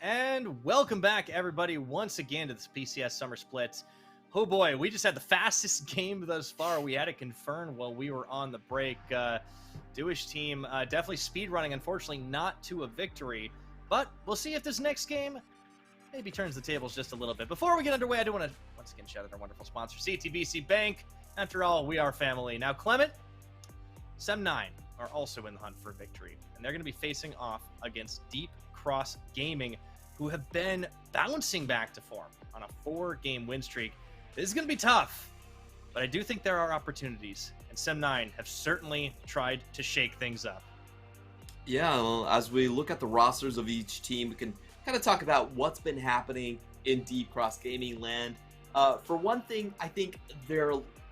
And welcome back, everybody, once again to this PCS Summer Split. Oh boy, we just had the fastest game thus far. We had it confirmed while we were on the break. Dewish team definitely speedrunning, unfortunately not to a victory. But we'll see if this next game maybe turns the tables just a little bit. Before we get underway, I do want to once again shout out our wonderful sponsor, CTBC Bank. After all, we are family. Now, Clement, Sem9 are also in the hunt for a victory, and they're going to be facing off against Deep Cross Gaming, who have been bouncing back to form on a 4-game win streak. This is going to be tough, but I do think there are opportunities, and Sem9 have certainly tried to shake things up. Yeah, well, as we look at the rosters of each team, we can kind of talk about what's been happening in Deep Cross Gaming land. For one thing, I think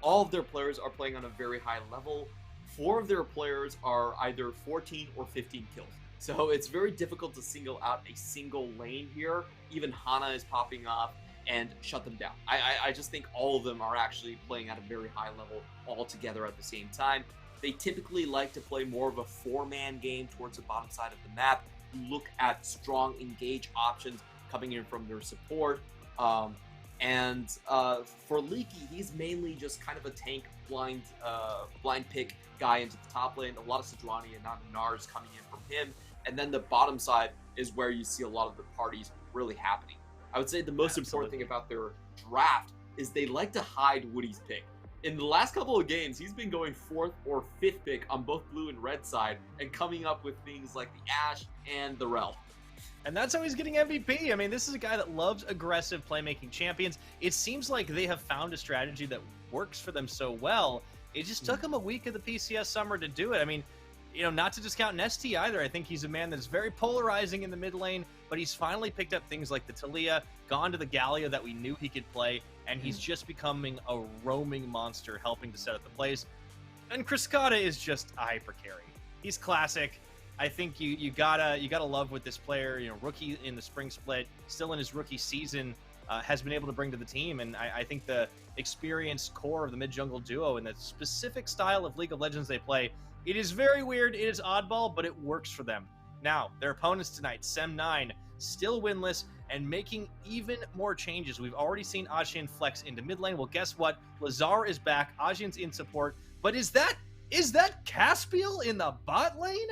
all of their players are playing on a very high level. 4 of their players are either 14 or 15 kills. So it's very difficult to single out a single lane here. Even Hana is popping off and shut them down. I just think all of them are actually playing at a very high level all together at the same time. They typically like to play more of a 4-man game towards the bottom side of the map. Look at strong engage options coming in from their support. For Leaky, he's mainly just kind of a tank blind pick guy into the top lane. A lot of Sejuani and not Nars coming in from him. And then the bottom side is where you see a lot of the parties really happening. I would say the most important thing about their draft is they like to hide Woody's pick. In the last couple of games, he's been going 4th or 5th pick on both blue and red side and coming up with things like the Ashe and the Rel. And that's how he's getting MVP. I mean, this is a guy that loves aggressive playmaking champions. It seems like they have found a strategy that works for them so well. It just took him a week of the PCS summer to do it. I mean, you know, not to discount Nesty either. I think he's a man that's very polarizing in the mid lane, but he's finally picked up things like the Talia, gone to the Gallia that we knew he could play, and he's just becoming a roaming monster, helping to set up the plays. And Kriskata is just a hyper carry. He's classic. I think you gotta love what this player, you know, rookie in the spring split, still in his rookie season, has been able to bring to the team. And I think the experienced core of the mid jungle duo and the specific style of League of Legends they play, it is very weird, it is oddball, but it works for them. Now, their opponents tonight, Sem9, still winless and making even more changes. We've already seen Ajian flex into mid lane. Well, guess what? Lazar is back, Ajian's in support, but is that Caspiel in the bot lane?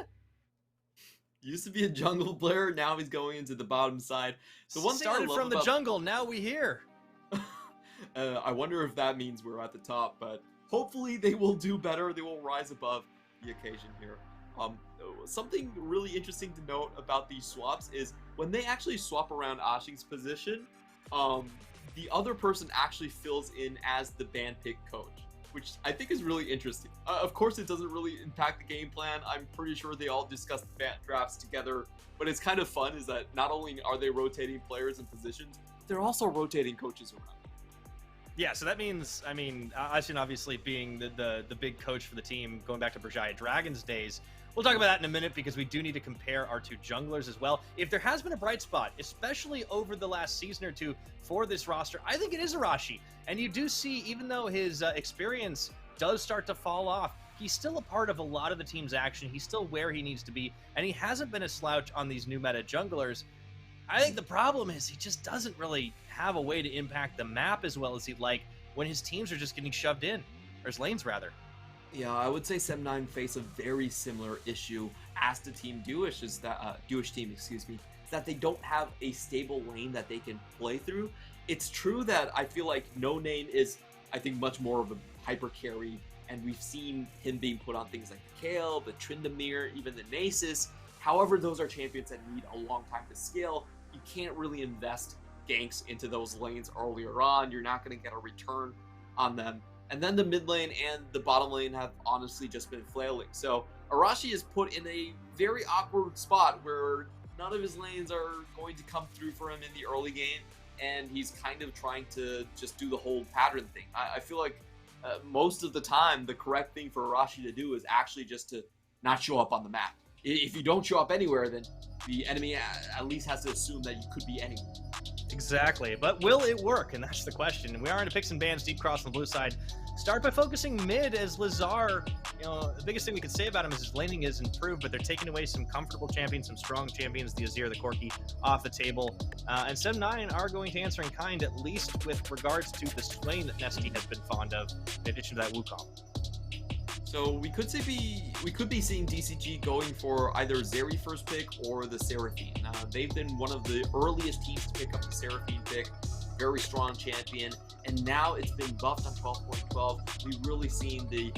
Used to be a jungle player, now he's going into the bottom side. The one thing started from the jungle, now we here. I wonder if that means we're at the top, but hopefully they will do better. They will rise above the occasion here. Something really interesting to note about these swaps is when they actually swap around Ashing's position, the other person actually fills in as the band pick coach, which I think is really interesting. Of course, it doesn't really impact the game plan. I'm pretty sure they all discuss the fan drafts together, but it's kind of fun is that not only are they rotating players and positions, they're also rotating coaches around. Yeah, so that means, I mean, Ashin obviously being the big coach for the team, going back to Berjaya Dragons days. We'll talk about that in a minute because we do need to compare our 2 junglers as well. If there has been a bright spot, especially over the last season or 2 for this roster, I think it is Arashi. And you do see, even though his experience does start to fall off, he's still a part of a lot of the team's action. He's still where he needs to be, and he hasn't been a slouch on these new meta junglers. I think the problem is he just doesn't really have a way to impact the map as well as he'd like when his teams are just getting shoved in, or his lanes rather. Yeah, I would say Sem9 face a very similar issue as the team Dewish is that Dewish team, excuse me, is that they don't have a stable lane that they can play through. It's true that I feel like No Name is, I think, much more of a hyper carry, and we've seen him being put on things like the Kale, the Tryndamere, even the Nasus. However, those are champions that need a long time to scale. You can't really invest ganks into those lanes earlier on. You're not going to get a return on them. And then the mid lane and the bottom lane have honestly just been flailing. So Arashi is put in a very awkward spot where none of his lanes are going to come through for him in the early game. And he's kind of trying to just do the whole pattern thing. I feel like most of the time, the correct thing for Arashi to do is actually just to not show up on the map. If you don't show up anywhere, then the enemy at least has to assume that you could be anywhere. Exactly, but will it work? And that's the question. We are into picks and bans, Deep Cross on the blue side, Start by focusing mid as Lazar. The biggest thing we could say about him is his laning is improved, but they're taking away some comfortable champions, some strong champions, the Azir, the Corki, off the table. And Sem9 are going to answer in kind, at least with regards to the Swain that Nesty has been fond of, in addition to that Wukong. So we could be seeing DCG going for either Zeri first pick or the Seraphine. They've been one of the earliest teams to pick up the Seraphine pick. Very strong champion, and now it's been buffed on 12.12. We've really seen the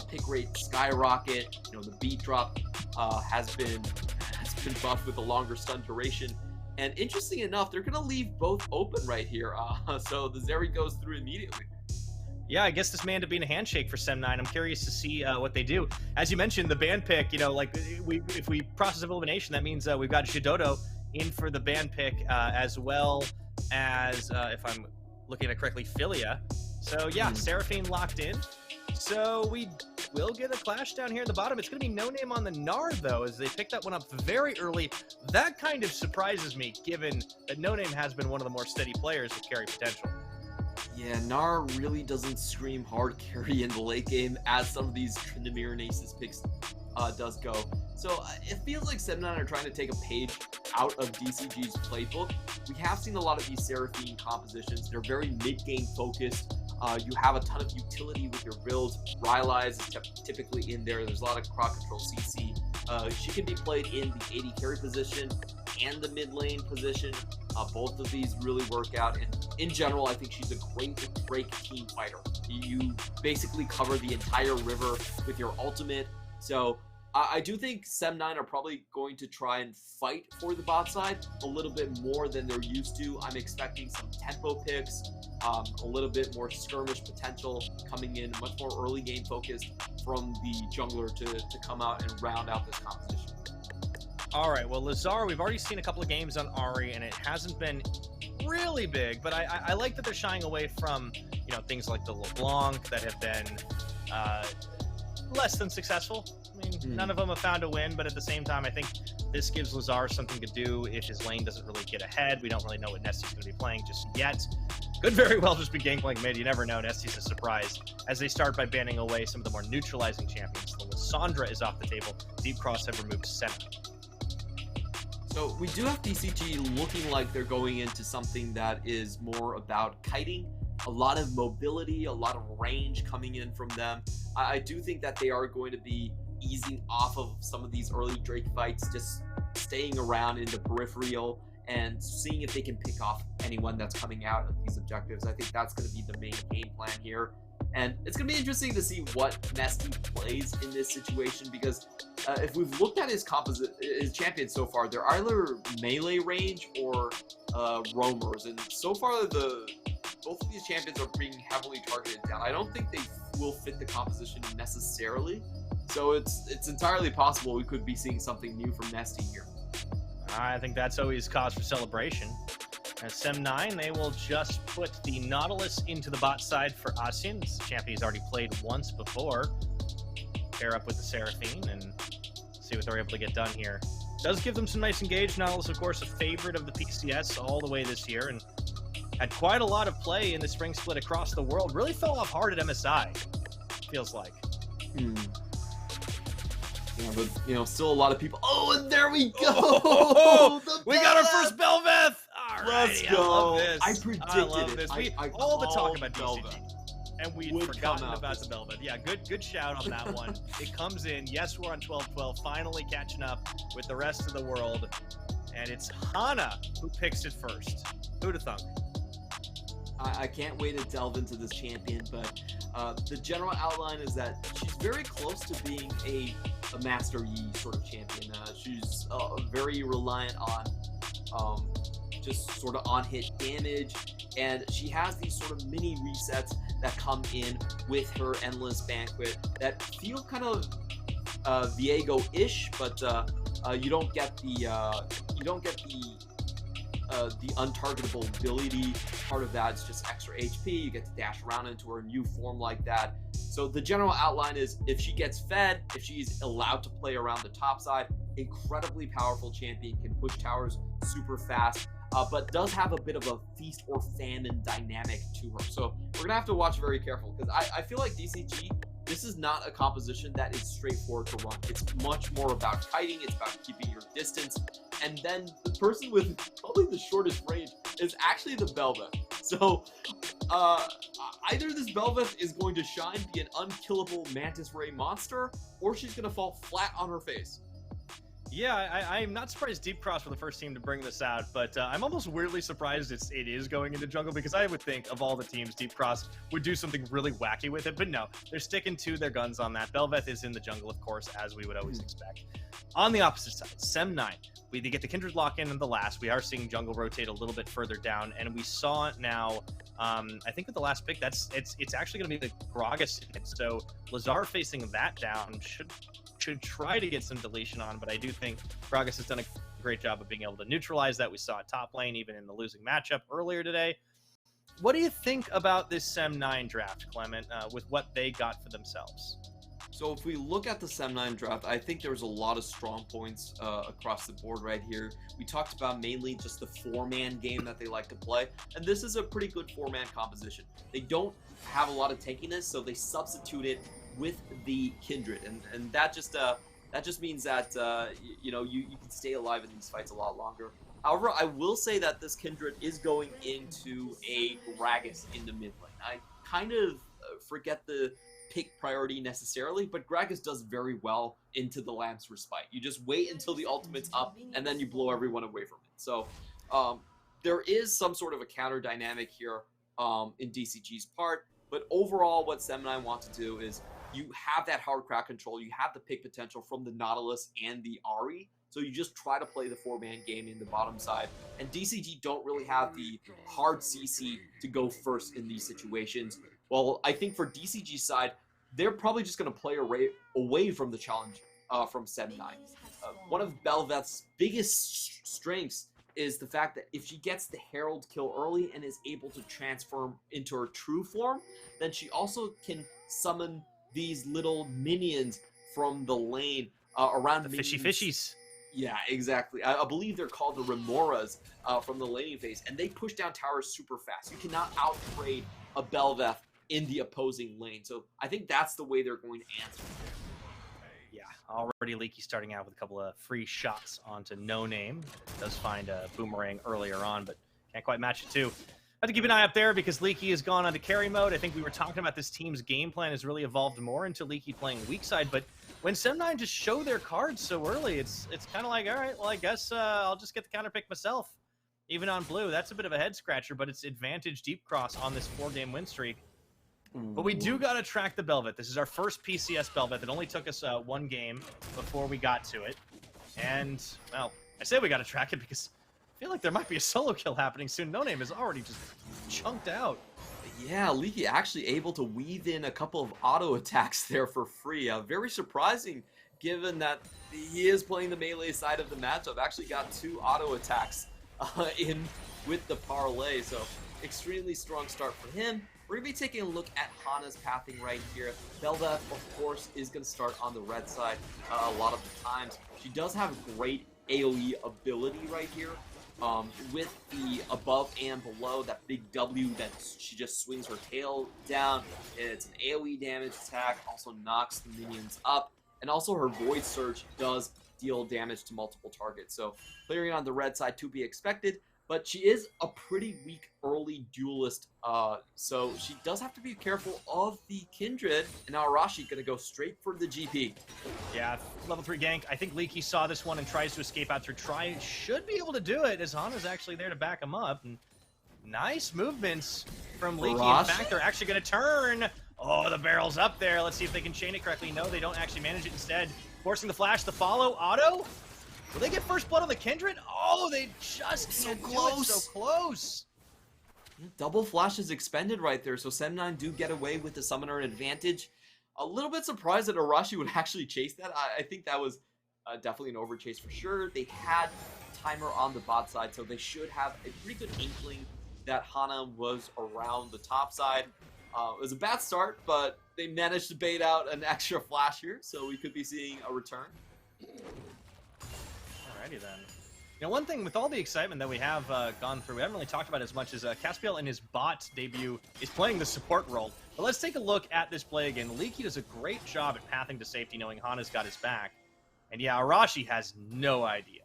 pick rate skyrocket. The beat drop has been buffed with a longer stun duration. And interesting enough, they're going to leave both open right here. So the Zeri goes through immediately. Yeah, I guess this man to be in a handshake for Sem9. I'm curious to see what they do. As you mentioned, the ban pick, if we process of elimination, that means we've got Shidodo in for the ban pick, as well as, if I'm looking at it correctly, Philia. So yeah, Seraphine locked in. So we will get a clash down here at the bottom. It's going to be no name on the Nard, though, as they picked that one up very early. That kind of surprises me, given that no name has been one of the more steady players with carry potential. Yeah, Gnar really doesn't scream hard carry in the late game as some of these Tryndamere and Aces picks does go. So it feels like Sem9 are trying to take a page out of DCG's playbook. We have seen a lot of these Seraphine compositions. They're very mid-game focused. You have a ton of utility with your builds. Rylai's is typically in there. There's a lot of crowd control CC. She can be played in the AD carry position and the mid lane position. Both of these really work out, and in general, I think she's a great team fighter. You basically cover the entire river with your ultimate. So I do think Sem9 are probably going to try and fight for the bot side a little bit more than they're used to. I'm expecting some tempo picks, a little bit more skirmish potential coming in, much more early game focused from the jungler to come out and round out this composition. All right, well, Lazar, we've already seen a couple of games on Ahri, and it hasn't been really big, but I like that they're shying away from, things like the LeBlanc that have been less than successful. I mean, none of them have found a win, but at the same time, I think this gives Lazar something to do if his lane doesn't really get ahead. We don't really know what Nesty's going to be playing just yet. Could very well just be gangplank mid. You never know. Nesty's a surprise as they start by banning away some of the more neutralizing champions. The Lissandra is off the table. Deep Cross have removed center. So we do have DCG looking like they're going into something that is more about kiting, a lot of mobility, a lot of range coming in from them. I do think that they are going to be easing off of some of these early Drake fights, just staying around in the peripheral and seeing if they can pick off anyone that's coming out of these objectives. I think that's going to be the main game plan here. And it's going to be interesting to see what Nesty plays in this situation, because if we've looked at his champions so far, they're either melee range or roamers. And so far, both of these champions are being heavily targeted down. I don't think they will fit the composition necessarily. So it's entirely possible we could be seeing something new from Nesty here. I think that's always cause for celebration. As Sem9, they will just put the Nautilus into the bot side for Asin. This champion he's already played once before. Pair up with the Seraphine and see what they're able to get done here. Does give them some nice engage. Nautilus, of course, a favorite of the PCS all the way this year, and had quite a lot of play in the spring split across the world. Really fell off hard at MSI, feels like. Yeah, but still a lot of people. Oh, and there we go. We got our first Belveth. Let's go. I love this. All the talk about DCG, and we'd forgotten about the Belveth. Yeah, good shout on that one. It comes in. Yes, we're on 12-12, finally catching up with the rest of the world, and it's Hana who picks it first. Who'd have thunk? I can't wait to delve into this champion, but the general outline is that she's very close to being a Master Yi sort of champion. She's very reliant on just sort of on-hit damage, and she has these sort of mini resets that come in with her Endless Banquet that feel kind of Viego-ish, but you don't get the untargetable ability. Part of that is just extra HP. You get to dash around into her new form like that. So the general outline is, if she gets fed, if she's allowed to play around the top side, incredibly powerful champion, can push towers super fast, but does have a bit of a feast or famine dynamic to her. So we're gonna have to watch very careful because I feel like DCG, this is not a composition that is straightforward to run. It's much more about kiting, it's about keeping your distance, and then the person with probably the shortest range is actually the Bel'Veth. So either this Bel'Veth is going to shine, be an unkillable Mantis Ray monster, or she's gonna fall flat on her face. Yeah, I'm not surprised Deep Cross were the first team to bring this out, but I'm almost weirdly surprised it is going into jungle, because I would think of all the teams, Deep Cross would do something really wacky with it, but no, they're sticking to their guns on that. Bel'Veth is in the jungle, of course, as we would always expect. On the opposite side, Sem9, we get the Kindred lock in the last. We are seeing jungle rotate a little bit further down, and we saw now, I think with the last pick, it's actually going to be the Gragas. So Lazar facing that down should try to get some deletion on, but I do think Gragas has done a great job of being able to neutralize that. We saw it top lane, even in the losing matchup earlier today. What do you think about this Sem9 draft, Clement, with what they got for themselves? So if we look at the Sem9 draft, I think there's a lot of strong points across the board right here. We talked about mainly just the 4-man game that they like to play, and this is a pretty good 4-man composition. They don't have a lot of tankiness, so they substitute it with the Kindred, and that just means that you can stay alive in these fights a lot longer. However, I will say that this Kindred is going into a Gragas in the mid lane. I kind of forget the pick priority necessarily, but Gragas does very well into the Lamb's Respite. You just wait until the ultimate's up, and then you blow everyone away from it. So there is some sort of a counter dynamic here in DCG's part, but overall what Sem9 wants to do is you have that hard crowd control, you have the pick potential from the Nautilus and the Ahri, so you just try to play the 4-man game in the bottom side, and DCG don't really have the hard CC to go first in these situations. Well, I think for DCG's side, they're probably just going to play away from the challenge from Sem9. One of Bel'Veth's biggest strengths is the fact that if she gets the Herald kill early and is able to transform into her true form, then she also can summon these little minions from the lane around the fishies. Yeah, exactly. I believe they're called the Remoras from the laning phase, and they push down towers super fast. You cannot outtrade a Bel'Veth in the opposing lane. So I think that's the way they're going to answer. Yeah, already Leaky starting out with a couple of free shots onto No Name. Does find a boomerang earlier on, but can't quite match it too. Have to keep an eye up there because Leaky has gone onto carry mode. I think we were talking about this team's game plan has really evolved more into Leaky playing weak side, but when Sem9 just show their cards so early, it's kind of like, all right, well, I guess I'll just get the counter pick myself. Even on blue, that's a bit of a head scratcher, but it's advantage Deep Cross on this 4-game win streak. But we do got to track the Bel'Veth. This is our first PCS Bel'Veth. It only took us 1 game before we got to it. And, well, I say we got to track it because I feel like there might be a solo kill happening soon. No Name is already just chunked out. Yeah, Leaky actually able to weave in a couple of auto attacks there for free. Very surprising given that he is playing the melee side of the matchup. Actually got 2 auto attacks in with the parlay. So extremely strong start for him. We're going to be taking a look at Hana's pathing right here. Bel'Veth, of course, is going to start on the red side a lot of the times. She does have great AoE ability right here. With the above and below, that big W that she just swings her tail down. It's an AoE damage attack, also knocks the minions up, and also her Void Surge does deal damage to multiple targets. So clearing on the red side to be expected. But she is a pretty weak early duelist, so she does have to be careful of the Kindred. And now Arashi going to go straight for the GP. Yeah, level 3 gank. I think Leaky saw this one and tries to escape out through try. Should be able to do it as Hana's actually there to back him up. And nice movements from Leaky. In fact, they're actually going to turn. Oh, the barrel's up there. Let's see if they can chain it correctly. No, they don't actually manage it instead. Forcing the flash, the follow, auto. Will they get first blood on the Kindred? Oh, they just can't do it. So close. Double flash is expended right there, so Sem9 do get away with the summoner advantage. A little bit surprised that Arashi would actually chase that. I think that was definitely an overchase for sure. They had timer on the bot side, so they should have a pretty good inkling that Hana was around the top side. It was a bad start, but they managed to bait out an extra flash here, so we could be seeing a return. Alrighty then. You know, one thing with all the excitement that we have gone through, we haven't really talked about as much as Caspiel in his bot debut is playing the support role. But let's take a look at this play again. Leaky does a great job at pathing to safety, knowing Hana's got his back. And yeah, Arashi has no idea.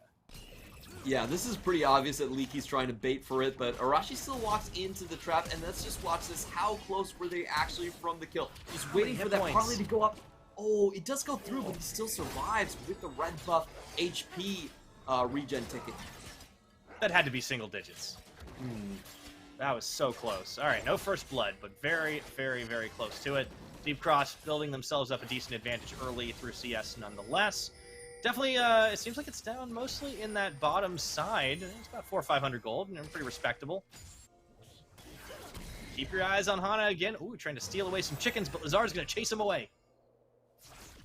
Yeah, this is pretty obvious that Leaky's trying to bait for it, but Arashi still walks into the trap, and let's just watch this. How close were they actually from the kill? Just waiting for that parlay to go up. Oh, it does go through, but he still survives with the red buff HP regen ticket. That had to be single digits. That was so close. All right, no first blood, but very, very, very close to it. Deep Cross building themselves up a decent advantage early through CS nonetheless. Definitely, it seems like it's down mostly in that bottom side. It's about 400 or 500 gold, and pretty respectable. Keep your eyes on Hana again. Ooh, trying to steal away some chickens, but Lazar's going to chase him away.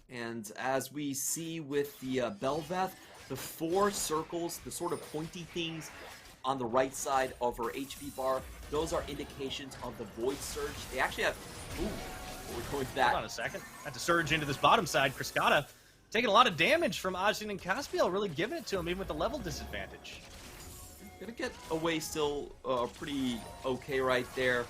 And as we see with the Bel'Veth, the 4 circles, the sort of pointy things on the right side of her HP bar, those are indications of the Void Surge. They actually have... Ooh, we're going that. Hold on a second. Had to surge into this bottom side. Kriskata taking a lot of damage from Ajin and Caspiel, really giving it to him, even with the level disadvantage. Gonna get away still pretty okay right there.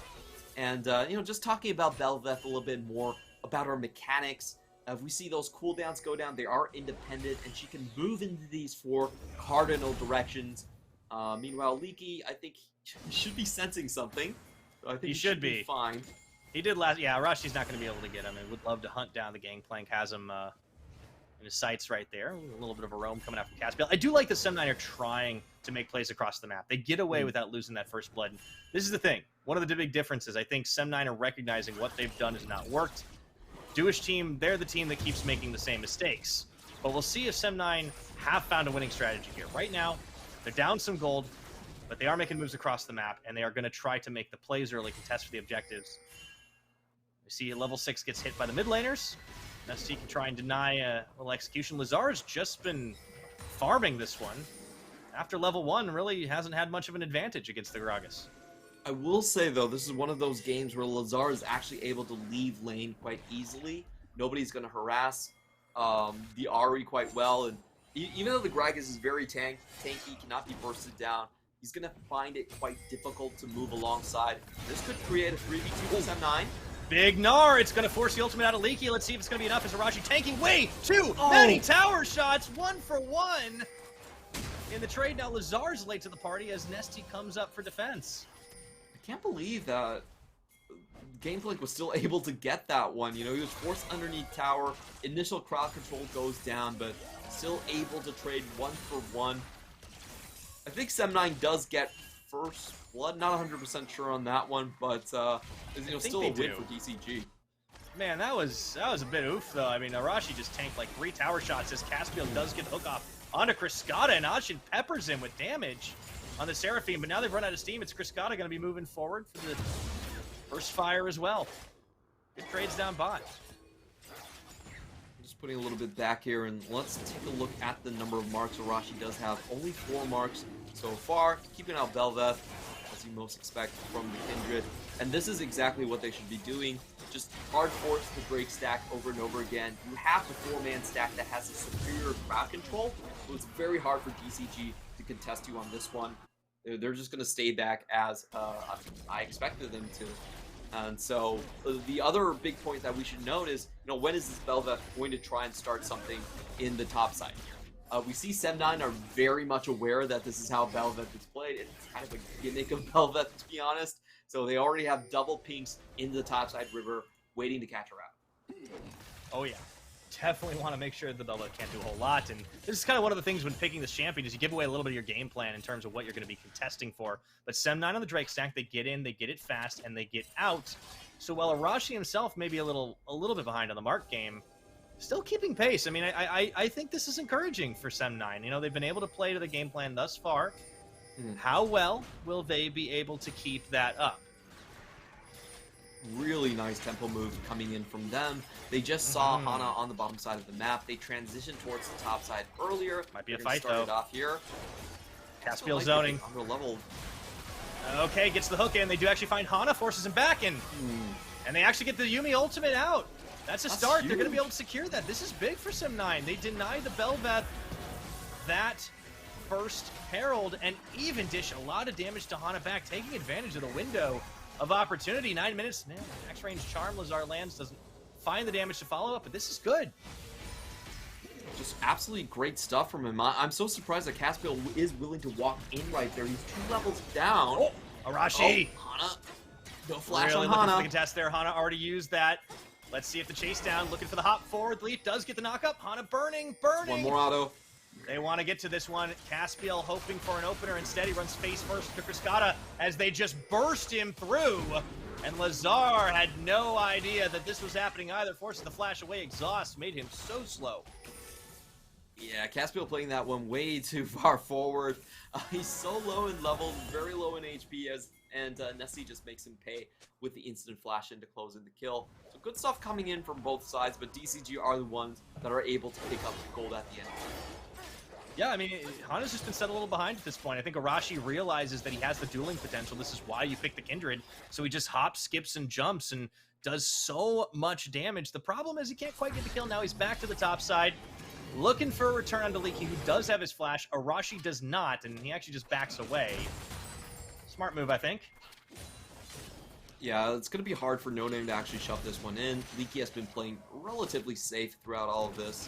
And, you know, just talking about Bel'Veth a little bit more, about her mechanics. If we see those cooldowns go down, they are independent, and she can move into these 4 cardinal directions. Meanwhile, Leaky, I think, he should be sensing something. I think he should be fine. He did last... Yeah, Rashi's not going to be able to get him. He would love to hunt down the Gangplank. Has him in his sights right there. A little bit of a roam coming out from Caspiel. I do like the Sem9 are trying to make plays across the map. They get away without losing that first blood. This is the thing. One of the big differences, I think Sem9 are recognizing what they've done has not worked. Duish team, they're the team that keeps making the same mistakes. But we'll see if Sem9 have found a winning strategy here. Right now, they're down some gold, but they are making moves across the map, and they are going to try to make the plays early, contest for the objectives. We see level 6 gets hit by the mid laners. ST can try and deny a little execution. Lazar's just been farming this one. After level 1, really hasn't had much of an advantage against the Gragas. I will say, though, this is one of those games where Lazar is actually able to leave lane quite easily. Nobody's going to harass the Ahri quite well. And even though the Gragas is very tanky, cannot be bursted down, he's going to find it quite difficult to move alongside. This could create a 3v2 with Sem9. Big Gnar, it's going to force the ultimate out of Leaky. Let's see if it's going to be enough as Arashi tanking way too many tower shots. 1 for 1 in the trade. Now Lazar's late to the party as Nesty comes up for defense. I can't believe that Gangplank was still able to get that one. You know, he was forced underneath tower. Initial crowd control goes down, but still able to trade 1 for 1. I think Sem9 does get first blood. Not 100% sure on that one, but you know, still a win for DCG. Man, that was a bit oof though. I mean, Arashi just tanked like 3 tower shots as Caspiel does get hook off onto Kriskata, and Ajin peppers him with damage on the Seraphine, but now they've run out of steam. It's Kriskata going to be moving forward for the first fire as well. Good trades down bot. Just putting a little bit back here, and let's take a look at the number of marks Arashi does have. Only 4 marks so far. Keeping out Bel'Veth, as you most expect from the Kindred. And this is exactly what they should be doing. Just hard force the break stack over and over again. You have the 4-man stack that has a superior crowd control, so it's very hard for DCG to contest you on this one. They're just going to stay back as I expected them to. And so the other big point that we should note is, you know, when is this Bel'Veth going to try and start something in the top side? We see Sem9 are very much aware that this is how Bel'Veth is played. It's kind of a gimmick of Bel'Veth, to be honest. So they already have double pinks in the topside river, waiting to catch her out. Oh yeah, definitely want to make sure the Bel'Veth can't do a whole lot. And this is kind of one of the things when picking this champion is you give away a little bit of your game plan in terms of what you're going to be contesting for. But Sem9 on the Drake stack, they get in, they get it fast, and they get out. So while Arashi himself may be a little bit behind on the mark game, still keeping pace. I mean, I think this is encouraging for Sem9. You know, they've been able to play to the game plan thus far. How well will they be able to keep that up? Really nice tempo moves coming in from them. They just saw Hana on the bottom side of the map. They transitioned towards the top side earlier. Might be a fight, though. It off here. Caspiel zoning. Under level. Okay, gets the hook in. They do actually find Hana, forces him back in. And they actually get the Yuumi ultimate out. That's a start. They're going to be able to secure that. This is big for Sem9. They deny the Bel'Veth that first Herald and even dish a lot of damage to Hana back, taking advantage of the window of opportunity. 9 minutes. Man, max range charm Lazar lands, doesn't find the damage to follow up, but this is good. Just absolutely great stuff from him. I'm so surprised that Caspiel is willing to walk in right there. He's 2 levels down. Oh, Arashi. Oh, Hana. No flash really on looking Hana. for the contest there. Hana already used that. Let's see if the chase down, looking for the hop forward. Leaf does get the knockup. Hana burning. One more auto. They want to get to this one. Caspiel hoping for an opener. Instead, he runs face first to Cascada as they just burst him through. And Lazar had no idea that this was happening either. Forcing the flash away. Exhaust made him so slow. Yeah, Caspiel playing that one way too far forward. He's so low in level, very low in HP, and Nessie just makes him pay with the instant flash in to close in the kill. So good stuff coming in from both sides, but DCG are the ones that are able to pick up the gold at the end. Yeah, I mean, Hana's just been set a little behind at this point. I think Arashi realizes that he has the dueling potential. This is why you pick the Kindred. So he just hops, skips, and jumps and does so much damage. The problem is he can't quite get the kill. Now he's back to the top side, looking for a return on Leaky, who does have his flash. Arashi does not, and he actually just backs away. Smart move, I think. Yeah, it's going to be hard for No Name to actually shove this one in. Leaky has been playing relatively safe throughout all of this.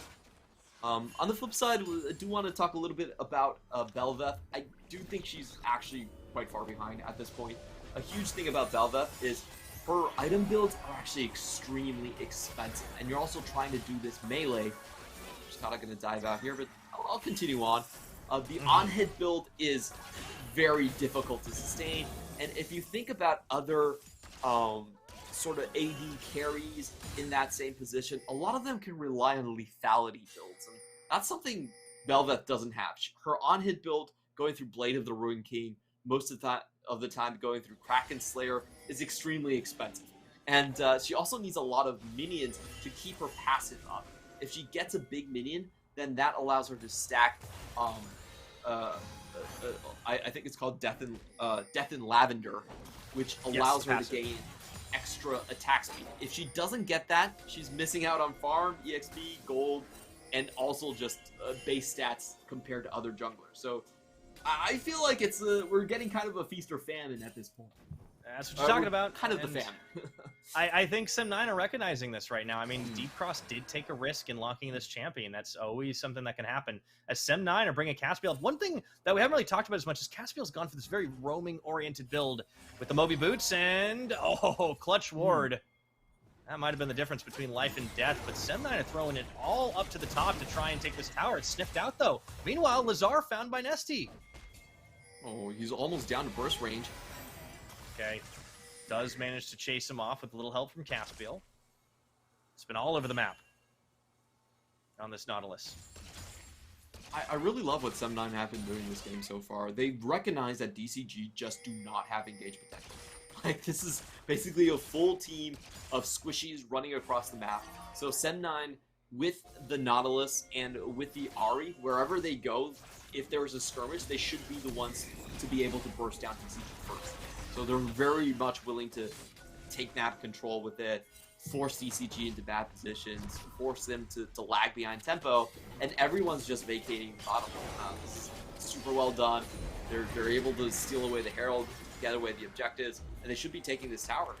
On the flip side, I do want to talk a little bit about Bel'Veth. I do think she's actually quite far behind at this point. A huge thing about Bel'Veth is her item builds are actually extremely expensive, and you're also trying to do this melee. Just kind of going to dive out here, but I'll continue on. The on-hit build is very difficult to sustain, and if you think about other sort of AD carries in that same position, a lot of them can rely on lethality builds, and that's something Bel'Veth doesn't have. Her on-hit build, going through Blade of the Ruined King, most of the time going through Kraken Slayer, is extremely expensive. And she also needs a lot of minions to keep her passive up. If she gets a big minion, then that allows her to stack, I think it's called Death in Lavender, which allows her to gain extra attack speed. If she doesn't get that, she's missing out on farm, EXP, gold, and also just base stats compared to other junglers. So I feel like it's we're getting kind of a feast or famine at this point. That's what you're talking about. Kind of the famine. I think Sem9 are recognizing this right now. I mean, Deep Cross did take a risk in locking this champion. That's always something that can happen. As Sem9 are bringing Caspiel, one thing that we haven't really talked about as much is Caspiel's gone for this very roaming-oriented build with the Moby Boots and, Clutch Ward. That might have been the difference between life and death, but Sem9 are throwing it all up to the top to try and take this tower. It's sniffed out, though. Meanwhile, Lazar found by Nesty. Oh, he's almost down to burst range. Okay. Does manage to chase him off with a little help from Caspiel. It's been all over the map on this Nautilus. I really love what Sem9 have been doing this game so far. They recognize that DCG just do not have engage potential. Like, this is basically a full team of squishies running across the map. So Sem9, with the Nautilus and with the Ahri, wherever they go, if there's a skirmish, they should be the ones to be able to burst down DCG first. So they're very much willing to take map control with it, force DCG into bad positions, force them to lag behind tempo, and everyone's just vacating the bottom. This is super well done. They're able to steal away the Herald, get away the objectives, and they should be taking this tower.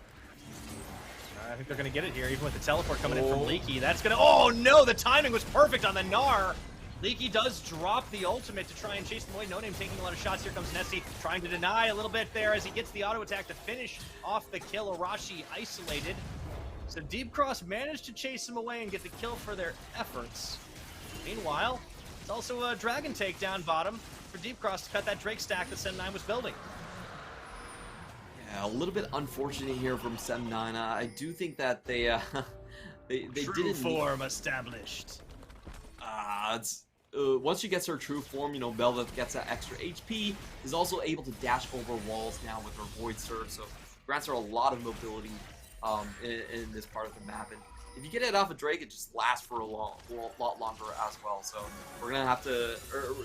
I think they're going to get it here, even with the teleport coming in from Leaky. That's going to... Oh, no! The timing was perfect on the Gnar! Leaky does drop the ultimate to try and chase them away. No Name taking a lot of shots. Here comes Nessie, trying to deny a little bit there as he gets the auto attack to finish off the kill. Arashi isolated. So Deep Cross managed to chase him away and get the kill for their efforts. Meanwhile, it's also a Dragon takedown bottom for Deep Cross to cut that Drake stack that Sem9 was building. Yeah, a little bit unfortunate here from Sem9. I do think that they True form established. Once she gets her true form, Bel'Veth gets that extra HP, is also able to dash over walls now with her Void Surf, so grants her a lot of mobility in this part of the map. And if you get it off of Drake, it just lasts for a lot longer as well. So we're going to have to...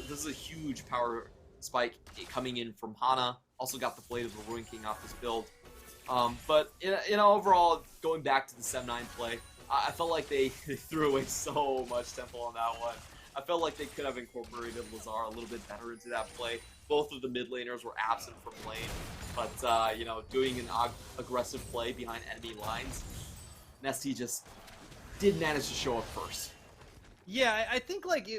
this is a huge power spike coming in from Hana. Also got the Blade of the Ruined King off this build. But overall, going back to the Sem9 play, I felt like they threw away so much tempo on that one. I felt like they could have incorporated Lazar a little bit better into that play. Both of the mid laners were absent from lane, but you know, doing an aggressive play behind enemy lines, Nesty just did manage to show up first. Yeah, I think like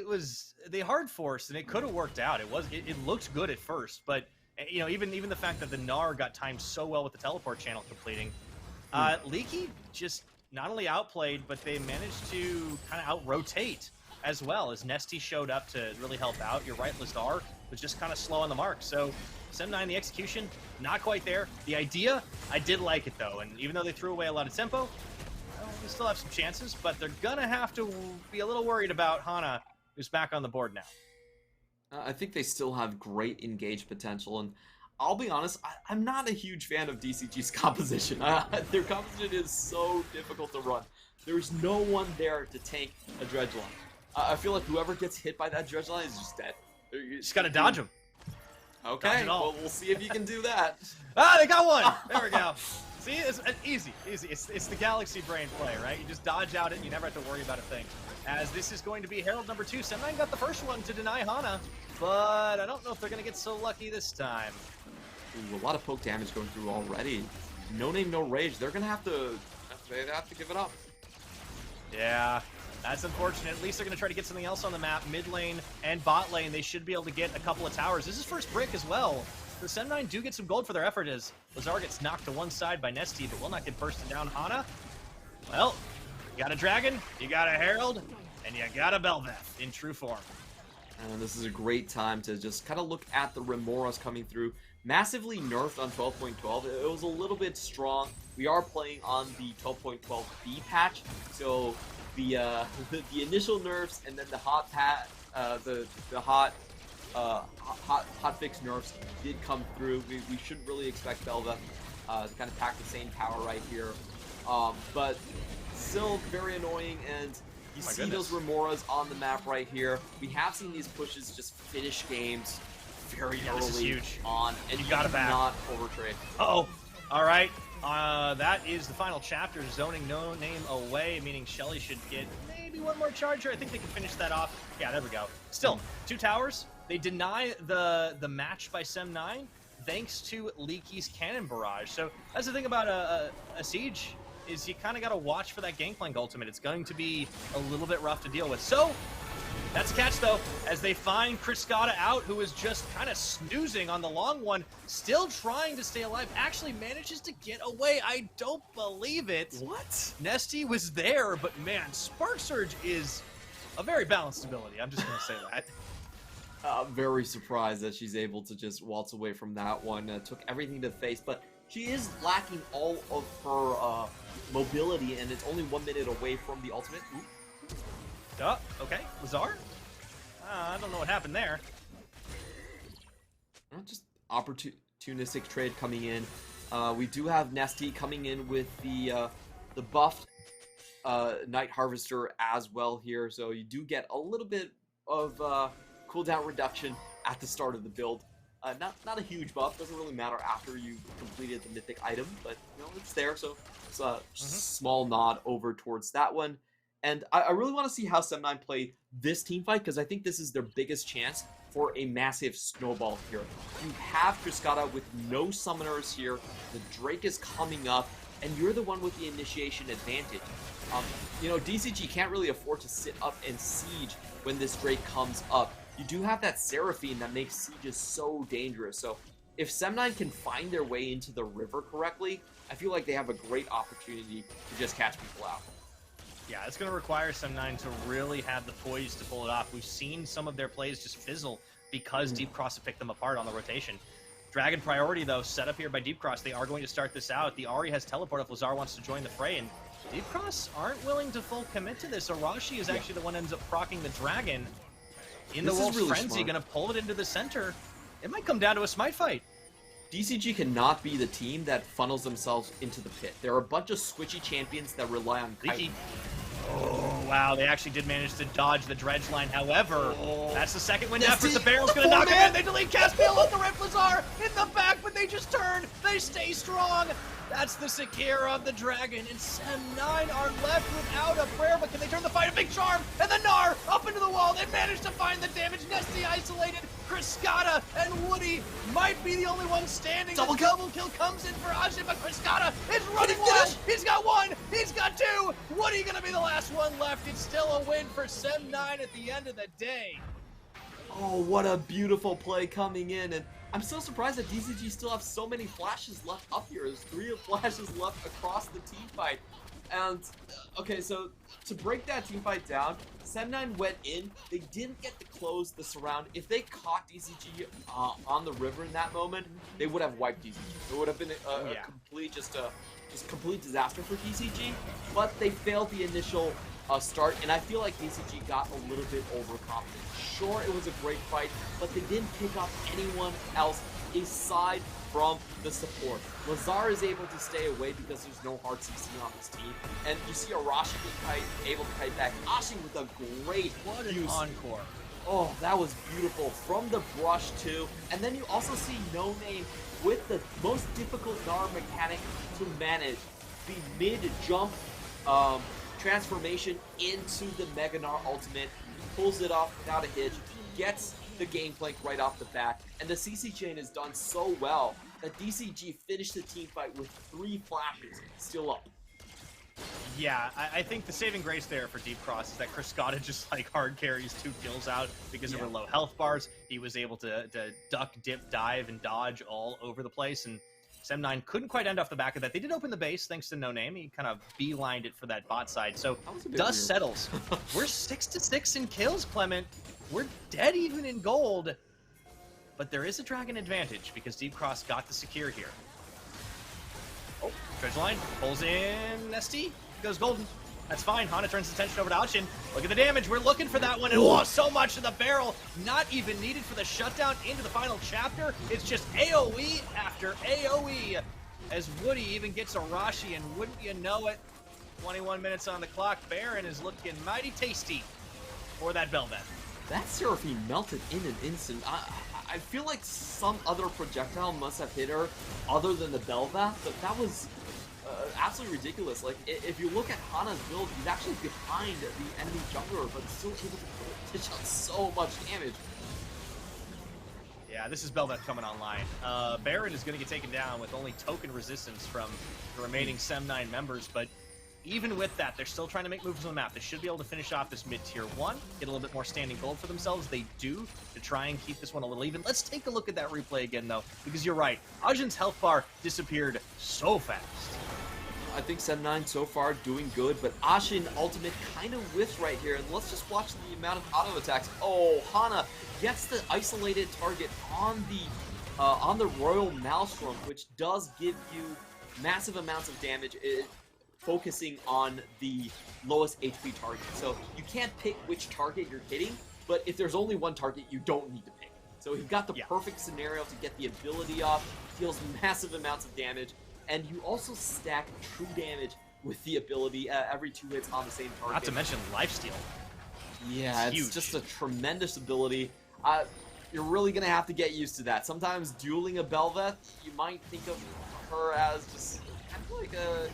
they hard forced and it could have worked out. It looked good at first, but you know, even the fact that the Gnar got timed so well with the teleport channel completing, Leaky just not only outplayed, but they managed to kind of out-rotate as well as Nesty showed up to really help out. You're right, Lazar was just kind of slow on the mark. So Sem9, the execution, not quite there. The idea, I did like it though, and even though they threw away a lot of tempo, we still have some chances, but they're gonna have to be a little worried about Hana, who's back on the board now. I think they still have great engage potential, and I'll be honest, I'm not a huge fan of DCG's composition. Their composition is so difficult to run. There's no one there to tank a dredge line. I feel like whoever gets hit by that dredge line is just dead. You just gotta dodge them. Okay, well, we'll see if you can do that. Ah, they got one! There we go. See, it's easy. It's the Galaxy Brain play, right? You just dodge out it and you never have to worry about a thing. As this is going to be Herald number 2. Sem9 got the first one to deny Hana, but I don't know if they're going to get so lucky this time. Ooh, a lot of poke damage going through already. No name, no rage. They're going to have to give it up. Yeah, that's unfortunate. At least they're going to try to get something else on the map. Mid lane and bot lane, they should be able to get a couple of towers. This is first brick as well. The Sem9 do get some gold for their effort as Lazar gets knocked to one side by Nesty, but will not get bursted down. Hana, well, you got a Dragon, you got a Herald, and you got a Bel'Veth in true form. And this is a great time to just kind of look at the Remoras coming through. Massively nerfed on 12.12. It was a little bit strong. We are playing on the 12.12B patch, so the initial nerfs and then the hot fix nerfs did come through. We shouldn't really expect Bel'Veth to kind of pack the same power right here, but still very annoying. And you see those Remoras on the map right here. We have seen these pushes just finish games very early on, and you gotta not overtrade. Uh-oh. All right. That is the final chapter. Zoning no name away, meaning Shelly should get maybe one more charger. I think they can finish that off. Yeah, there we go. Still, 2 towers. They deny the match by Sem9 thanks to Leaky's cannon barrage. So that's the thing about a siege, is you kind of got to watch for that Gangplank ultimate. It's going to be a little bit rough to deal with. So that's a catch, though, as they find Kriskata out, who is just kind of snoozing on the long one, still trying to stay alive, actually manages to get away. I don't believe it. What? Nesty was there, but man, Spark Surge is a very balanced ability. I'm just going to say that. Very surprised that she's able to just waltz away from that one. Took everything to face, but she is lacking all of her mobility, and it's only 1 minute away from the ultimate. Ooh. Okay, Lazar? I don't know what happened there. Just opportunistic trade coming in. We do have Nesty coming in with the buffed Night Harvester as well here, so you do get a little bit of cooldown reduction at the start of the build. Not a huge buff, doesn't really matter after you completed the mythic item, but you know, it's there, so it's a small nod over towards that one. And I really want to see how Sem9 play this team fight, because I think this is their biggest chance for a massive snowball here. You have Kriskata with no summoners here, the Drake is coming up, and you're the one with the initiation advantage. You know, DCG can't really afford to sit up and siege when this Drake comes up. You do have that Seraphine that makes sieges so dangerous, so if Sem9 can find their way into the river correctly, I feel like they have a great opportunity to just catch people out. Yeah, it's going to require Sem9 to really have the poise to pull it off. We've seen some of their plays just fizzle because Deep Cross have picked them apart on the rotation. Dragon priority, though, set up here by Deep Cross. They are going to start this out. The Ahri has teleport if Lazar wants to join the fray, and Deep Cross aren't willing to full commit to this. Arashi is actually the one that ends up proccing the Dragon. In the Wolf's Frenzy, going to pull it into the center. It might come down to a smite fight. DCG cannot be the team that funnels themselves into the pit. There are a bunch of squishy champions that rely on Kite. Oh, Wow, they actually did manage to dodge the dredge line. However, that's the second wind Nesty, effort. The barrel's going to knock him in. They delete Caspiel with the Riflazar in the back, but they just turn. They stay strong. That's the Sekira of the Dragon, and Sem9 are left without a prayer, but can they turn the fight? A big charm, and the Gnar up into the wall. They managed to find the damage. Nesty isolated. Kriskata and Woody might be the only ones standing. Double kill comes in for Ajin, but Kriskata is running wild. He's got one. He's got two. Woody gonna be the last one left. It's still a win for Sem9 at the end of the day. Oh, what a beautiful play coming in, and I'm so surprised that DCG still have so many flashes left up here. There's 3 flashes left across the team fight. And, okay, so to break that team fight down, Sem9 went in. They didn't get to close the surround. If they caught DCG on the river in that moment, they would have wiped DCG. It would have been a complete, just complete disaster for DCG. But they failed the initial start, and I feel like DCG got a little bit overconfident. Sure, it was a great fight, but they didn't pick up anyone else aside from the support. Lazar is able to stay away because there's no hard CC on this team, and you see Arashi able to kite back. Ashin with a great encore. Oh, that was beautiful from the brush too, and then you also see No Name with the most difficult Gnar mechanic to manage, the mid-jump transformation into the Mega Gnar ultimate. He pulls it off without a hitch, gets the Gangplank right off the bat, and the CC chain is done so well that DCG finished the team fight with 3 flashes still up. Yeah, I think the saving grace there for Deep Cross is that Kriskata just like hard carries 2 kills out because there were low health bars. He was able to duck, dip, dive, and dodge all over the place, and Sem9 couldn't quite end off the back of that. They did open the base thanks to No Name. He kind of beelined it for that bot side. So dust settles. We're 6-6 in kills, Clement. We're dead even in gold. But there is a Dragon advantage because Deep Cross got the secure here. Oh, dredge line pulls in Nesty. Goes golden. That's fine. Hana turns his attention over to Achin. Look at the damage. We're looking for that one. And oh, so much of the barrel. Not even needed for the shutdown into the final chapter. It's just AoE after AoE. As Woody even gets Arashi, and wouldn't you know it, 21 minutes on the clock. Baron is looking mighty tasty for that Bel'Veth. That Seraphine melted in an instant. I feel like some other projectile must have hit her other than the Bel'Veth, but that was absolutely ridiculous. Like, if you look at Hana's build, he's actually behind the enemy jungler, but still able to dish out so much damage. Yeah, this is Bel'Veth coming online. Baron is going to get taken down with only token resistance from the remaining Sem9 members, but even with that, they're still trying to make moves on the map. They should be able to finish off this mid-tier 1, get a little bit more standing gold for themselves. They do, to try and keep this one a little even. Let's take a look at that replay again, though, because you're right. Ajin's health bar disappeared so fast. I think Sem9 so far doing good, but Ashin ultimate kind of whiffs right here, and let's just watch the amount of auto attacks. Oh, Hana gets the isolated target on the Royal Maelstrom, which does give you massive amounts of damage, focusing on the lowest HP target. So you can't pick which target you're hitting, but if there's only one target, you don't need to pick. So he got the perfect scenario to get the ability off, deals massive amounts of damage, and you also stack true damage with the ability every 2 hits on the same target. Not to mention lifesteal. Yeah, it's just a tremendous ability. You're really going to have to get used to that. Sometimes dueling a Bel'Veth, you might think of her as just kind of like a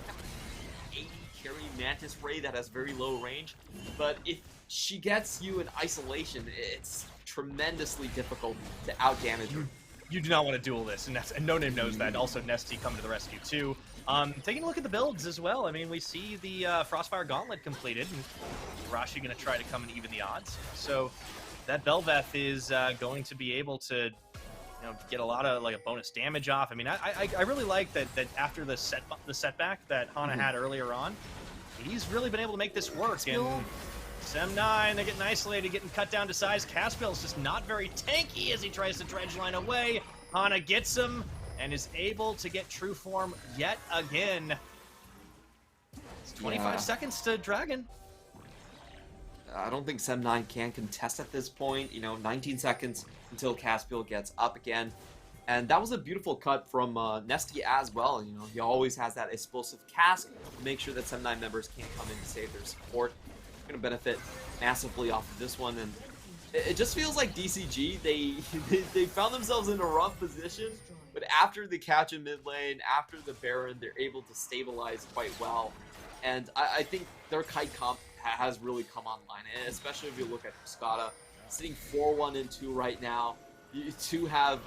80 carry Mantis Ray that has very low range. But if she gets you in isolation, it's tremendously difficult to outdamage her. You do not want to duel this, and No Name knows that. Also, Nesty coming to the rescue, too. Taking a look at the builds as well. I mean, we see the Frostfire Gauntlet completed, and Rashi going to try to come and even the odds. So that Bel'Veth is going to be able to, get a lot of a bonus damage off. I mean, I really like that after the setback that Hana had earlier on, he's really been able to make this work. And Sem9, they're getting isolated, getting cut down to size. Caspiel's just not very tanky as he tries to dredge line away. Hana gets him and is able to get true form yet again. It's 25 seconds to Dragon. I don't think Sem9 can contest at this point. 19 seconds until Caspiel gets up again. And that was a beautiful cut from Nesty as well. He always has that explosive cast to make sure that Sem9 members can't come in to save their support. going to benefit massively off of this one. And it just feels like DCG, they found themselves in a rough position, but after the catch in mid lane, after the Baron, they're able to stabilize quite well. And I think their kite comp has really come online, and especially if you look at Cascada, sitting 4-1 and 2 right now. You two have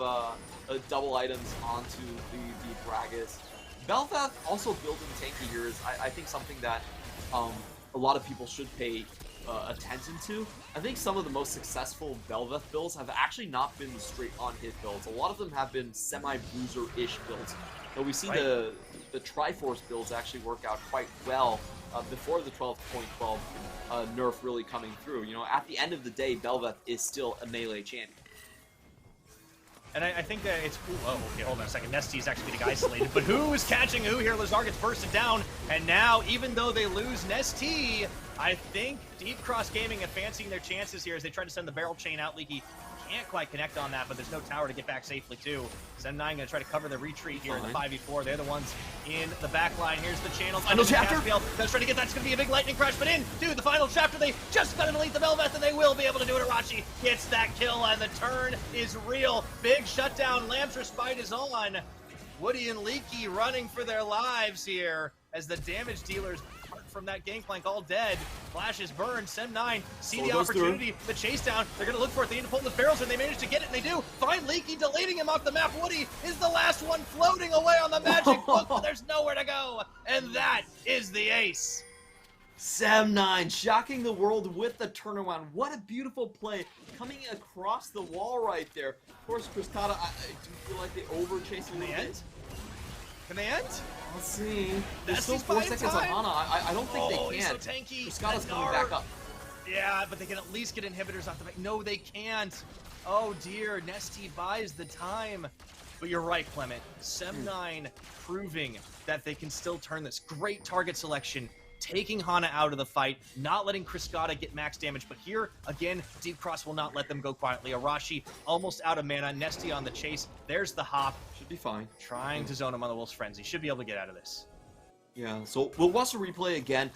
double items onto the Gragas. Bel'Veth also building tanky here is, I think, something that a lot of people should pay attention to. I think some of the most successful Bel'Veth builds have actually not been straight on hit builds. A lot of them have been semi-bruiser-ish builds. But we see the Triforce builds actually work out quite well before the 12.12 nerf really coming through. You know, at the end of the day, Bel'Veth is still a melee champion. And I think that it's... Ooh, oh, okay, hold on a second. Nesty's actually getting isolated. But who is catching who here? Lazar gets bursted down. And now, even though they lose Nesty, I think Deep Cross Gaming are fancying their chances here as they try to send the barrel chain out. Leaky can't quite connect on that, but there's no tower to get back safely, too. Sem9 going to try to cover the retreat here in the 5v4. They're the ones in the back line. Here's the channel. Final chapter. They're trying to get that. It's going to be a big lightning crash, but dude, the final chapter, they just got to delete the Bel'Veth, and they will be able to do it. Arashi gets that kill, and the turn is real. Big shutdown. Lamb's Respite is on. Woody and Leaky running for their lives here as the damage dealers from that gangplank all dead. Flash is burned. Sem9 see the opportunity, the chase down. They're going to look for it. They need to pull the barrels, and they manage to get it, and they do. Find Leaky, deleting him off the map. Woody is the last one floating away on the magic book, but there's nowhere to go. And that is the ace. Sem9 shocking the world with the turnaround. What a beautiful play coming across the wall right there. Of course, Cascada, I do feel like they over-chase a little bit. Can they end? Let's see. There's still 4 seconds on Hana. I don't think they can. He's so tanky. Cascada's coming back up. Yeah, but they can at least get inhibitors off the back. No, they can't. Oh dear, Nesty buys the time. But you're right, Clement. Sem9 proving that they can still turn this. Great target selection. Taking Hana out of the fight, not letting Cascada get max damage, but here, again, Deep Cross will not let them go quietly. Arashi almost out of mana, Nesty on the chase, there's the hop. Should be fine. Trying to zone him on the Wolf's Frenzy, should be able to get out of this. Yeah, so we'll watch the replay again.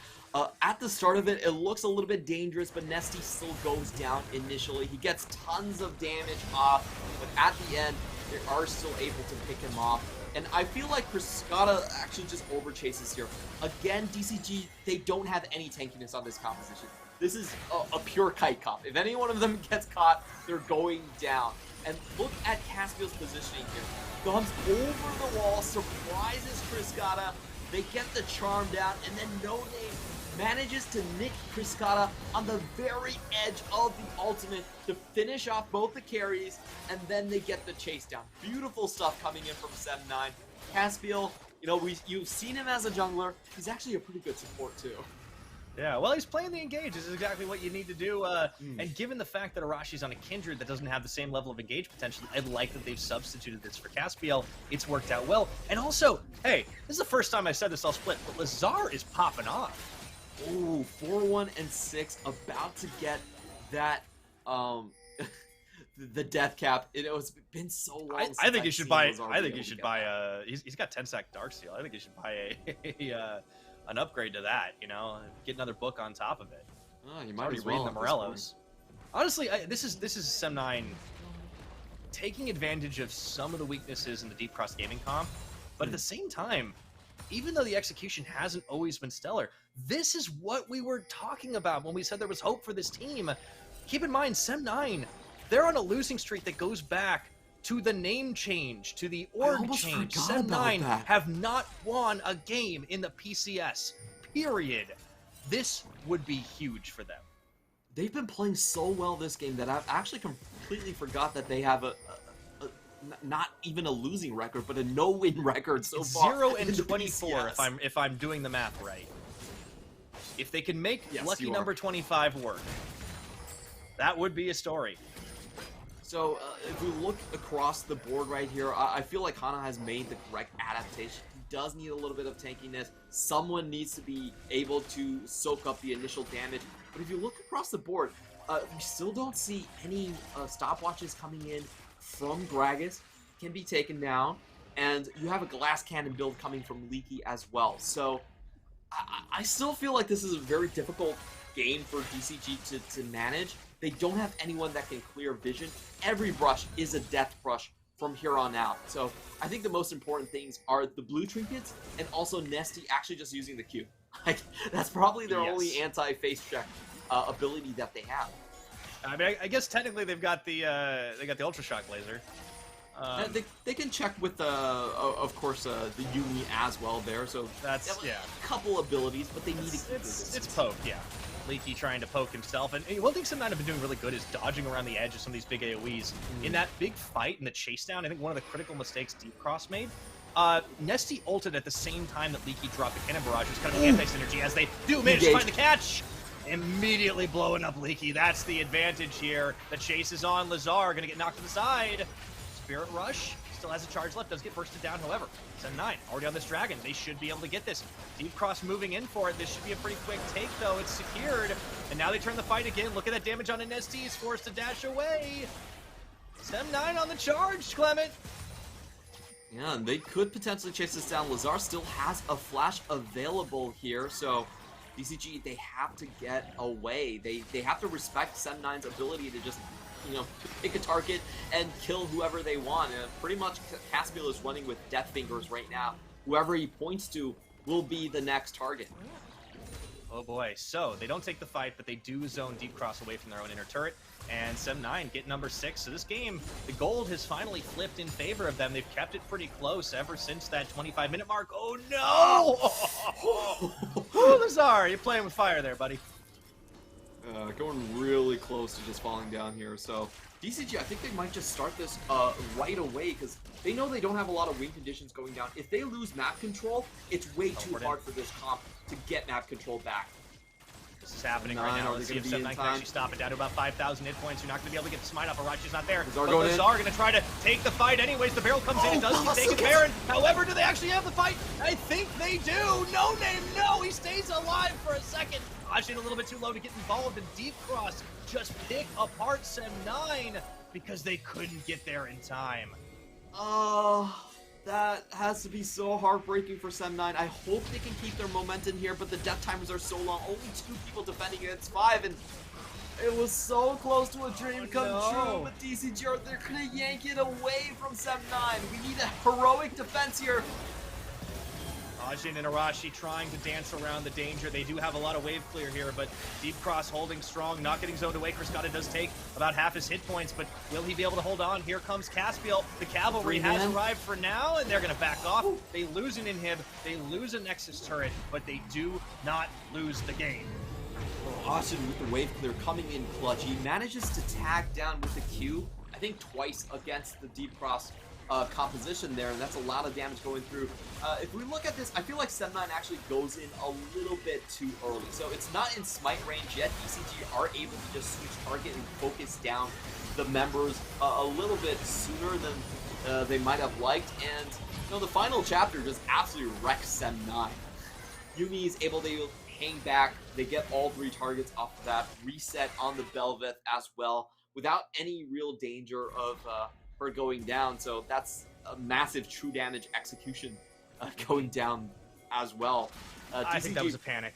At the start of it, it looks a little bit dangerous, but Nesty still goes down initially. He gets tons of damage off, but at the end, they are still able to pick him off. And I feel like Cascada actually just overchases here. Again, DCG, they don't have any tankiness on this composition. This is a pure kite comp. If any one of them gets caught, they're going down. And look at Caspiel's positioning here. Comes over the wall, surprises Cascada. They get the charm down, and then No Name manages to nick Cascada on the very edge of the ultimate to finish off both the carries, and then they get the chase down. Beautiful stuff coming in from Sem9. Caspiel, you know, you've seen him as a jungler. He's actually a pretty good support too. Yeah, well, he's playing the engage. This is exactly what you need to do. And given the fact that Arashi's on a Kindred that doesn't have the same level of engage potential, I like that they've substituted this for Caspiel. It's worked out well. And also, hey, this is the first time I said this all split, but Lazar is popping off. Ooh, 4-1 and 6, about to get that the death cap. It's been so long. I think you should buy. I think you should buy. He's got 10-stack Darksteel. I think you should buy an upgrade to that. You know, get another book on top of it. Oh, you might be reading the Morellos. Honestly, this is Sem9 taking advantage of some of the weaknesses in the Deep Cross Gaming comp, but at the same time, even though the execution hasn't always been stellar, this is what we were talking about when we said there was hope for this team. Keep in mind, Sem9, they're on a losing streak that goes back to the name change, to the org change. Sem9 have not won a game in the PCS, period. This would be huge for them. They've been playing so well this game that I've actually completely forgot that they have not even a losing record, but a no-win record so far. 0-24 if I'm doing the math right. If they can make lucky number 25 work, that would be a story. So if we look across the board right here, I feel like Hana has made the correct adaptation. He does need a little bit of tankiness. Someone needs to be able to soak up the initial damage. But if you look across the board, we still don't see any stopwatches coming in from Gragas. Can be taken down. And you have a glass cannon build coming from Leaky as well. So I still feel like this is a very difficult game for DCG to manage. They don't have anyone that can clear vision. Every brush is a death brush from here on out. So I think the most important things are the blue trinkets and also Nesty actually just using the Q. Like, that's probably their only anti-face check ability that they have. I mean, I guess technically they've got the Ultra Shock laser. They can check with of course the Yumi as well there. So that's a couple abilities, but they need to keep it's poke, yeah. Leaky trying to poke himself, and one thing Sim9 have been doing really good is dodging around the edge of some of these big AoEs. In that big fight in the chase down, I think one of the critical mistakes Deep Cross made. Nesty ulted at the same time that Leaky dropped the cannon barrage. It was kind of anti-synergy as they do manage to find the catch. Immediately blowing up Leaky. That's the advantage here. The chase is on. Lazar going to get knocked to the side. Spirit Rush still has a charge left. Does get bursted down, however. Sim9 already on this dragon. They should be able to get this. Deep Cross moving in for it. This should be a pretty quick take, though. It's secured. And now they turn the fight again. Look at that damage on Nesty. He's forced to dash away. Sim9 on the charge, Clement. Yeah, and they could potentially chase this down. Lazar still has a flash available here, so DCG, they have to get away. They have to respect Sim9's ability to just, pick a target and kill whoever they want. Pretty much Caspiel is running with death fingers right now. Whoever he points to will be the next target. Oh boy, so they don't take the fight, but they do zone Deep Cross away from their own inner turret, and Sim9 get number 6. So this game, the gold has finally flipped in favor of them. They've kept it pretty close ever since that 25-minute mark. Oh no! Oh, Lazar, you're playing with fire there, buddy. Going really close to just falling down here. So DCG, I think they might just start this right away because they know they don't have a lot of win conditions going down. If they lose map control, it's way too hard for this comp to get map control back. This is happening right now. Let's see if Sim9 can actually stop it. Down to about 5,000 hit points. You're not going to be able to get the smite off. Arachi's not there. But Lazar going to try to take the fight anyways. The barrel comes in. It does keep taking Baron. However, do they actually have the fight? I think they do. No name, no. He stays alive for a second. Ashin a little bit too low to get involved. And Deep Cross just pick apart Sim9 because they couldn't get there in time. That has to be so heartbreaking for Sim9. I hope they can keep their momentum here, but the death timers are so long. Only 2 people defending against 5, and it was so close to a dream come true. But DCG, they're going to yank it away from Sim9. We need a heroic defense here. Ajin and Arashi trying to dance around the danger. They do have a lot of wave clear here, but Deep Cross holding strong, not getting zoned away. Kriskata does take about half his hit points, but will he be able to hold on? Here comes Caspiel. The cavalry has arrived for now, and they're going to back off. They lose an inhib, they lose a Nexus turret, but they do not lose the game. Austin with the wave clear coming in clutch. He manages to tag down with the Q, I think twice against the Deep Cross composition there, and that's a lot of damage going through. If we look at this, I feel like Sim9 actually goes in a little bit too early. So it's not in smite range yet. DCG are able to just switch target and focus down the members a little bit sooner than they might have liked. And the final chapter just absolutely wrecks Sim9. Yumi is able to hang back. They get all 3 targets off of that. Reset on the Belveth as well without any real danger of her going down. So that's a massive true damage execution going down as well. I think that was a panic.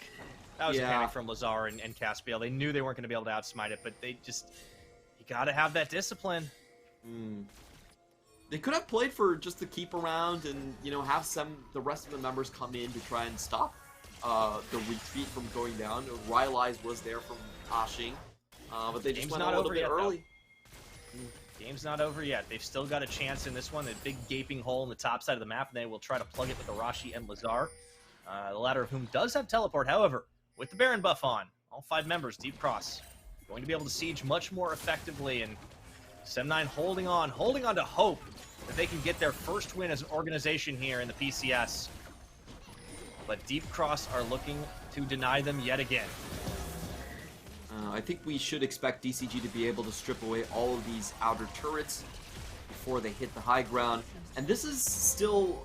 That was a panic from Lazar and Caspiel. They knew they weren't going to be able to outsmite it, but you got to have that discipline. They could have played for just to keep around and, have the rest of the members come in to try and stop the retreat from going down. Rylai's was there from Ashing, but they just went a little bit early. Game's not over yet. They've still got a chance in this one. That big gaping hole in the top side of the map, and they will try to plug it with Arashi and Lazar. The latter of whom does have teleport. However, with the Baron buff on, all 5 members, Deep Cross, going to be able to siege much more effectively, and Sim9 holding on to hope that they can get their first win as an organization here in the PCS. But Deep Cross are looking to deny them yet again. I think we should expect DCG to be able to strip away all of these outer turrets before they hit the high ground. And this is still,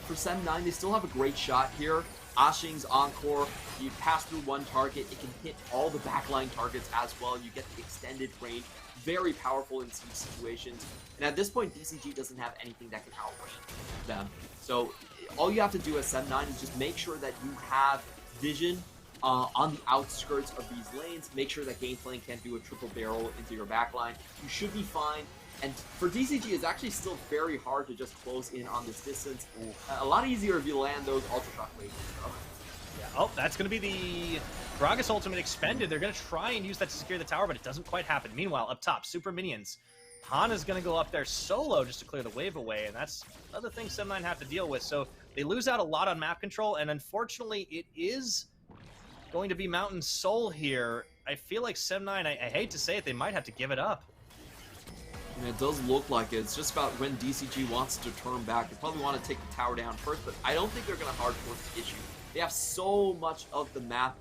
for Sim9, they still have a great shot here. Ashing's Encore, you pass through 1 target, it can hit all the backline targets as well. You get the extended range, very powerful in some situations. And at this point, DCG doesn't have anything that can outrange them. So all you have to do as Sim9 is just make sure that you have vision on the outskirts of these lanes. Make sure that Gangplank can't do a triple barrel into your backline. You should be fine. And for DCG, it's actually still very hard to just close in on this distance. A lot easier if you land those Ultra Shock lasers, though. Yeah. Oh, that's going to be the Gragas ultimate expended. They're going to try and use that to secure the tower, but it doesn't quite happen. Meanwhile, up top, Super Minions. Hana's going to go up there solo just to clear the wave away, and that's another thing 7-9 have to deal with. So they lose out a lot on map control, and unfortunately, it is going to be Mountain Soul here. I feel like 7-9, I hate to say it, they might have to give it up. I mean, it does look like it. It's just about when DCG wants to turn back. They probably want to take the tower down first, but I don't think they're going to hard force the issue. They have so much of the map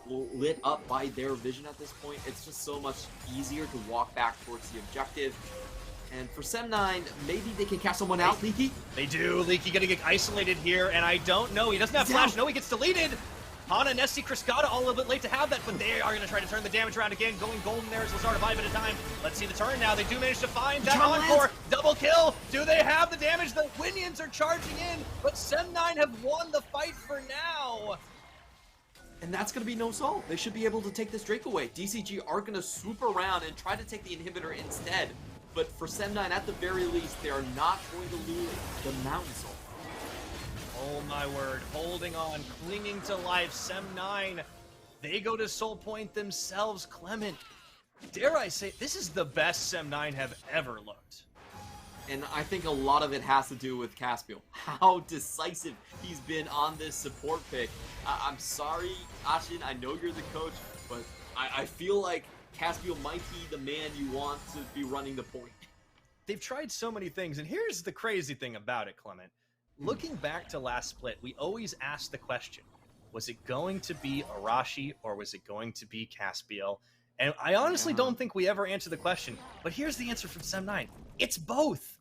lit up by their vision at this point. It's just so much easier to walk back towards the objective. And for 7-9, maybe they can catch someone out. Leaky? They do. Leaky going to get isolated here, and I don't know. He doesn't have flash. No, he gets deleted. Hana, Nessie, Kriskata all a little bit late to have that, but they are going to try to turn the damage around again. Going golden there is Lazard 5 at a time. Let's see the turn now. They do manage to find that encore. Double kill. Do they have the damage? The Winions are charging in, but 7-9 have won the fight for now. And that's going to be no soul. They should be able to take this Drake away. DCG are going to swoop around and try to take the inhibitor instead. But for 7-9, at the very least, they are not going to lose the Mountain Soul. Oh my word, holding on, clinging to life, 7-9. They go to Soul Point themselves. Clement, dare I say, this is the best 7-9 have ever looked. And I think a lot of it has to do with Caspiel. How decisive he's been on this support pick. I'm sorry, Ashin, I know you're the coach, but I feel like Caspiel might be the man you want to be running the point. They've tried so many things, and here's the crazy thing about it, Clement. Looking back to last split, we always asked the question, was it going to be Arashi or was it going to be Caspiel? And I honestly don't think we ever answered the question, but here's the answer from 7-9. It's both.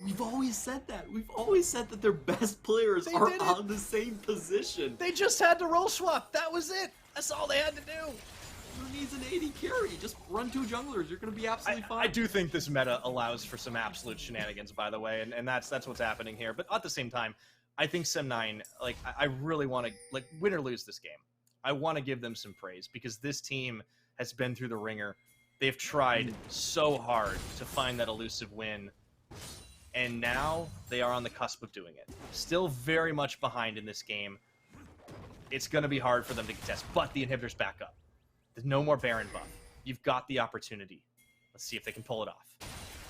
We've always said that. We've always said that their best players are on the same position. They just had to role swap. That was it. That's all they had to do. Who needs an AD carry? Just run 2 junglers. You're going to be absolutely fine. I do think this meta allows for some absolute shenanigans, by the way, and that's what's happening here. But at the same time, I think 7-9, like, I really want to, like, win or lose this game. I want to give them some praise because this team has been through the ringer. They've tried so hard to find that elusive win, and now they are on the cusp of doing it. Still very much behind in this game. It's going to be hard for them to contest, but the inhibitor's back up. There's no more Baron buff. You've got the opportunity. Let's see if they can pull it off.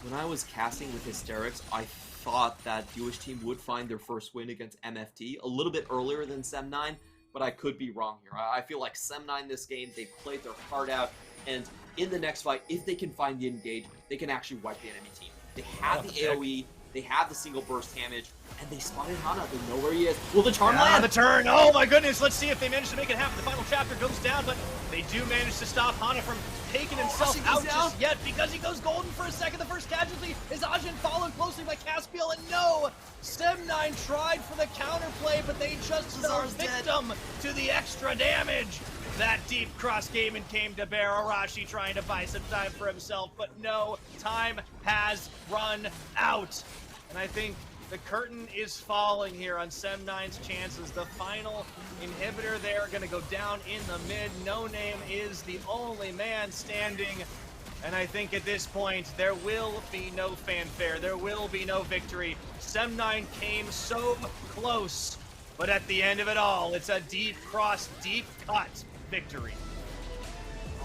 When I was casting with Hysterics, I thought that Jewish team would find their first win against MFT a little bit earlier than 7-9, but I could be wrong here. I feel like 7-9 this game, they played their heart out, and in the next fight, if they can find the engage, they can actually wipe the enemy team. They have the AoE, they have the single burst damage, and they spotted Hana. They know where he is. Will the charm land? The turn. Oh my goodness. Let's see if they manage to make it happen. The final chapter goes down, but they do manage to stop Hana from taking himself out just yet because he goes golden for a second. The first casualty is Ajin, followed closely by Caspiel, and no! 7-9 tried for the counterplay, but they just fell victim to the extra damage. That deep cross game and came to bear. Arashi trying to buy some time for himself, but no, time has run out. And I think the curtain is falling here on 7-9's chances. The final inhibitor there going to go down in the mid. No Name is the only man standing. And I think at this point, there will be no fanfare. There will be no victory. 7-9 came so close. But at the end of it all, it's a deep cross, deep cut victory.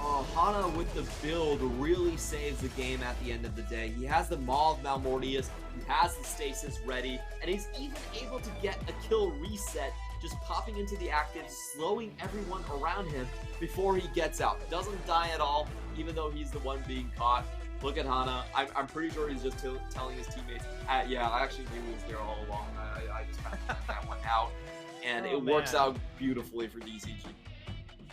Oh, Hana with the build really saves the game at the end of the day. He has the Maw of Malmortius, he has the Stasis ready, and he's even able to get a kill reset, just popping into the active, slowing everyone around him before he gets out. Doesn't die at all, even though he's the one being caught. Look at Hana. I'm pretty sure he's just telling his teammates, yeah, I actually knew he was there all along. I just kind of figured that one out. And it works out beautifully for DCG.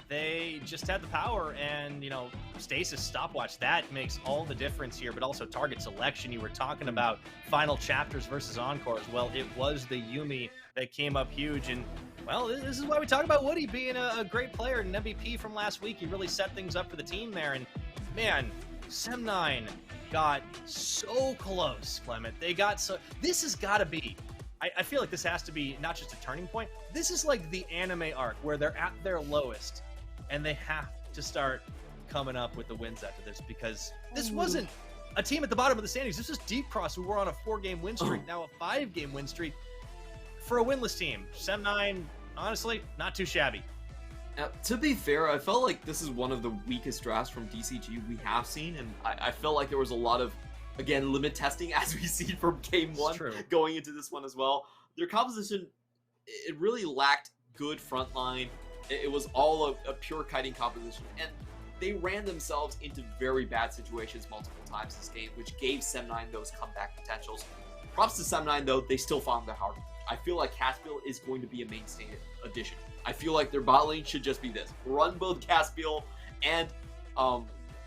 They just had the power, and, you know, Stasis stopwatch, that makes all the difference here, but also target selection. You were talking about final chapters versus encores. Well, it was the Yuumi that came up huge, and, well, this is why we talk about Woody being a great player and an MVP from last week. He really set things up for the team there, and, man, 7-9 got so close, Clement. They got so... This has got to be I feel like this has to be not just a turning point. This is like the anime arc where they're at their lowest and they have to start coming up with the wins after this, because this wasn't a team at the bottom of the standings. This is Deep Cross, who were on a 4-game win streak, now a 5-game win streak for a winless team. Sem9, honestly, not too shabby. To be fair, I felt like this is one of the weakest drafts from DCG we have seen, and I felt like there was a lot of, again, limit testing as we see from game one going into this one as well. Their composition, it really lacked good front line. It was all a pure kiting composition, and they ran themselves into very bad situations multiple times this game, which gave Sem9 those comeback potentials. Props to Sem9 though, they still found their heart. I feel like Caspiel is going to be a mainstay addition. I feel like their bot lane should just be this: run both Caspiel and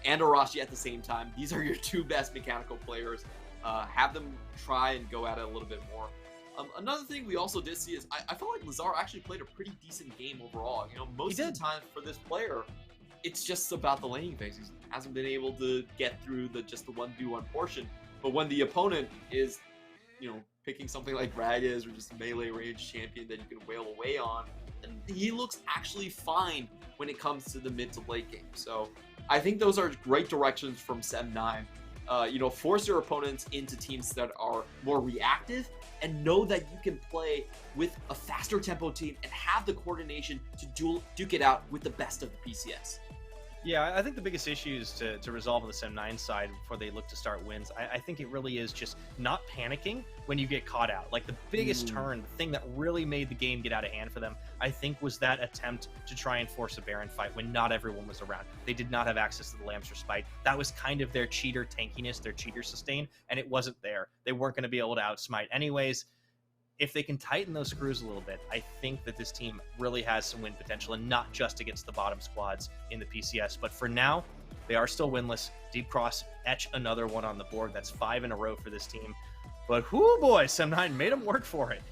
Arashi at the same time. These are your two best mechanical players. Have them try and go at it a little bit more. Another thing we also did see is I felt like Lazar actually played a pretty decent game overall. You know, most of the time for this player, it's just about the laning phase. He hasn't been able to get through just the 1v1 portion. But when the opponent is, you know, picking something like Ragas or just a melee range champion that you can wail away on, and he looks actually fine when it comes to the mid to late game. So I think those are great directions from Sem9. You know, force your opponents into teams that are more reactive, and know that you can play with a faster tempo team and have the coordination to duke it out with the best of the PCS. Yeah, I think the biggest issues to resolve on the Sem9 side before they look to start wins, I think it really is just not panicking when you get caught out. Like the biggest turn, the thing that really made the game get out of hand for them, I think, was that attempt to try and force a Baron fight when not everyone was around. They did not have access to the Lamb's Respite. That was kind of their cheater tankiness, their cheater sustain, and it wasn't there. They weren't going to be able to outsmite anyways. If they can tighten those screws a little bit, I think that this team really has some win potential, and not just against the bottom squads in the PCS. But for now, they are still winless. Deep Cross etch another one on the board. That's 5 in a row for this team. But whoo boy, Sem9 made them work for it.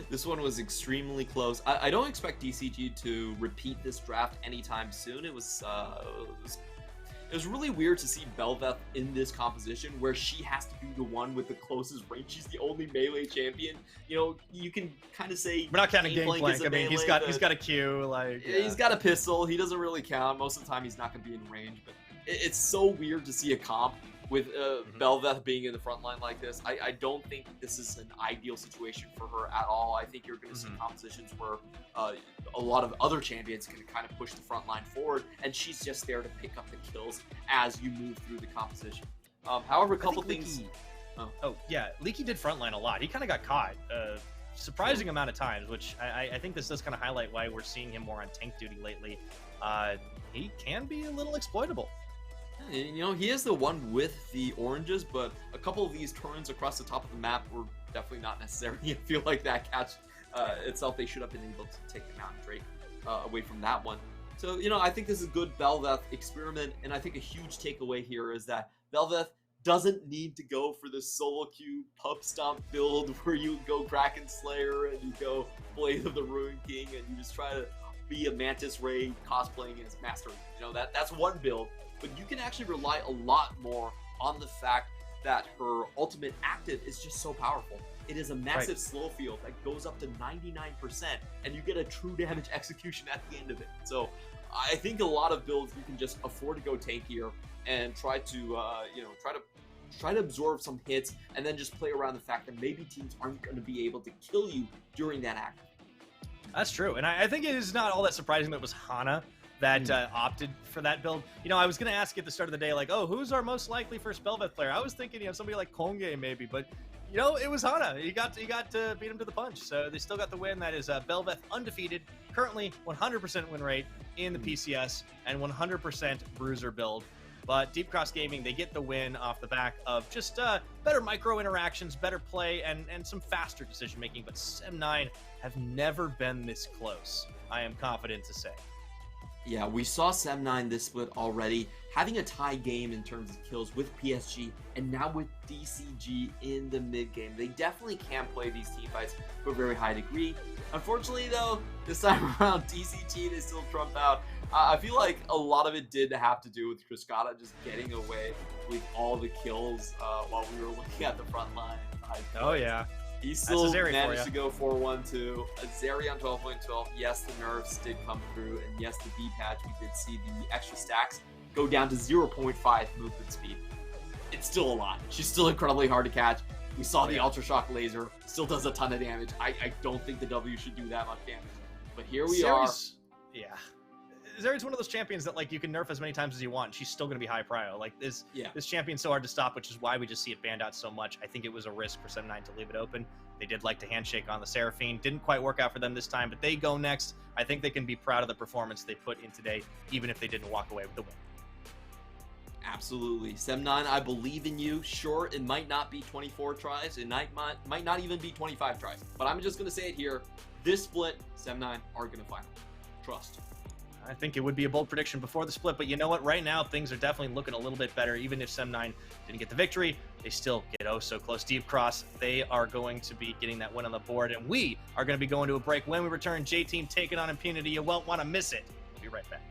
This one was extremely close. I don't expect DCG to repeat this draft anytime soon. It was really weird to see Bel'Veth in this composition where she has to be the one with the closest range. She's the only melee champion. You know, you can kind of say we're not counting Gangplank. I mean, he's got a Q. Like he's got a pistol. He doesn't really count. Most of the time, he's not going to be in range. But it's so weird to see a comp with Bel'Veth being in the front line like this. I don't think this is an ideal situation for her at all. I think you're going to see compositions where a lot of other champions can kind of push the front line forward, and she's just there to pick up the kills as you move through the composition. However, a couple things... Leaky did frontline a lot. He kind of got caught surprising amount of times, which I think this does kind of highlight why we're seeing him more on tank duty lately. He can be a little exploitable. You know, he is the one with the oranges, but a couple of these turns across the top of the map were definitely not necessary. I feel like that catch itself, they should have been able to take the Mountain Drake away from that one. So, you know, I think this is a good Bel'Veth experiment, and I think a huge takeaway here is that Bel'Veth doesn't need to go for this solo queue pub stomp build where you go Kraken Slayer and you go Blade of the Ruin King and you just try to be a Mantis Ray cosplaying as Master. You know, that's one build. But you can actually rely a lot more on the fact that her ultimate active is just so powerful. It is a massive slow field that goes up to 99%, and you get a true damage execution at the end of it. So I think a lot of builds you can just afford to go tankier and try to try to absorb some hits, and then just play around the fact that maybe teams aren't going to be able to kill you during that act. That's true, and I think it is not all that surprising that it was Hana that opted for that build. You know, I was going to ask at the start of the day, like, oh, who's our most likely first Bel'Veth player? I was thinking, you know, somebody like Konge maybe, but, you know, it was Hana. He got to beat him to the punch, so they still got the win. That is Bel'Veth undefeated, currently 100% win rate in the PCS, and 100% bruiser build. But Deep Cross Gaming, they get the win off the back of just better micro interactions, better play, and some faster decision making. But Sem9 have never been this close, I am confident to say. Yeah, we saw Sem9 this split already, having a tie game in terms of kills with PSG, and now with DCG in the mid game. They definitely can play these team fights to a very high degree. Unfortunately, though, this time around, DCG, they still trump out. I feel like a lot of it did have to do with Kriskata just getting away with all the kills while we were looking at the front line. Oh, yeah. He still Azeri managed to go 4-1-2. Azeri on 12.12. Yes, the nerfs did come through, and yes, the B patch, we did see the extra stacks go down to 0.5 movement speed. It's still a lot. She's still incredibly hard to catch. We saw the Ultra Shock laser. Still does a ton of damage. I don't think the W should do that much damage. But here we are. Yeah. Zeri's one of those champions that like you can nerf as many times as you want. She's still going to be high prio. Like this champion's so hard to stop, which is why we just see it banned out so much. I think it was a risk for 7-9 to leave it open. They did like to handshake on the Seraphine. Didn't quite work out for them this time, but they go next. I think they can be proud of the performance they put in today, even if they didn't walk away with the win. Absolutely. 7-9, I believe in you. Sure, it might not be 24 tries. It might not even be 25 tries. But I'm just going to say it here. This split, 7-9 are going to final. Trust. I think it would be a bold prediction before the split, but you know what? Right now, things are definitely looking a little bit better. Even if 7-9 didn't get the victory, they still get oh so close. Deep Cross, they are going to be getting that win on the board, and we are going to be going to a break. When we return, J-Team taking on Impunity. You won't want to miss it. We'll be right back.